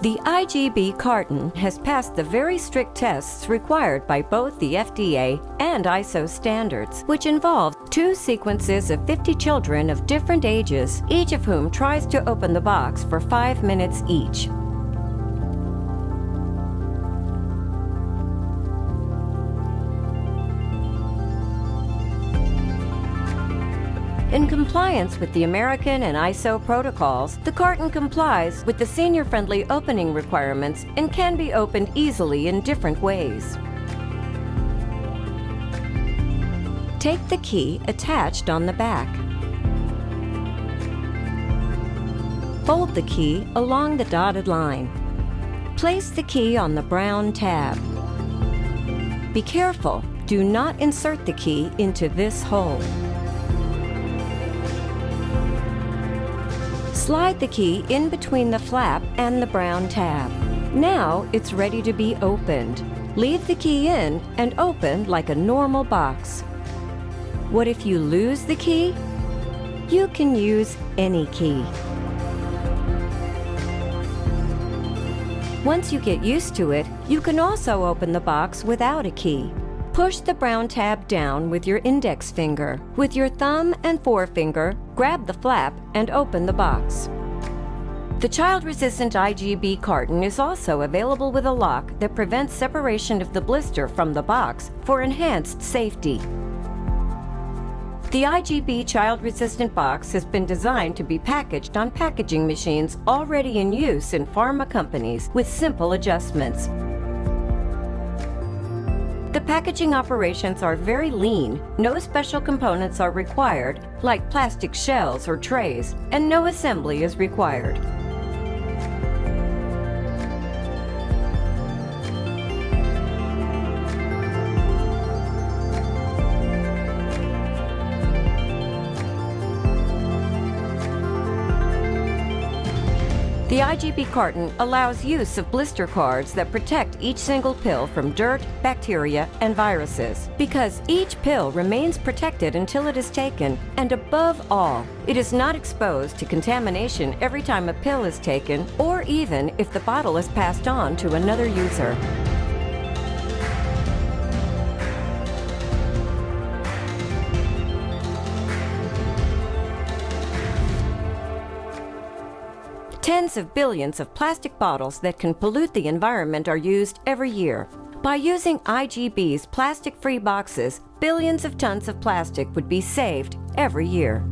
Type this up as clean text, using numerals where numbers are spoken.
The IGB carton has passed the very strict tests required by both the FDA and ISO standards, which involve 2 sequences of 50 children of different ages, each of whom tries to open the box for 5 minutes each. In compliance with the American and ISO protocols, the carton complies with the senior-friendly opening requirements and can be opened easily in different ways. Take the key attached on the back. Fold the key along the dotted line. Place the key on the brown tab. Be careful, do not insert the key into this hole. Slide the key in between the flap and the brown tab. Now it's ready to be opened. Leave the key in and open like a normal box. What if you lose the key? You can use any key. Once you get used to it, you can also open the box without a key. Push the brown tab down with your index finger. With your thumb and forefinger, grab the flap and open the box. The Child Resistant IGB carton is also available with a lock that prevents separation of the blister from the box for enhanced safety. The IGB Child Resistant box has been designed to be packaged on packaging machines already in use in pharma companies with simple adjustments. The packaging operations are very lean, no special components are required, like plastic shells or trays, and no assembly is required. The IGB carton allows use of blister cards that protect each single pill from dirt, bacteria, and viruses. Because each pill remains protected until it is taken, and above all, it is not exposed to contamination every time a pill is taken, or even if the bottle is passed on to another user. Tens of billions of plastic bottles that can pollute the environment are used every year. By using IGB's plastic-free boxes, billions of tons of plastic would be saved every year.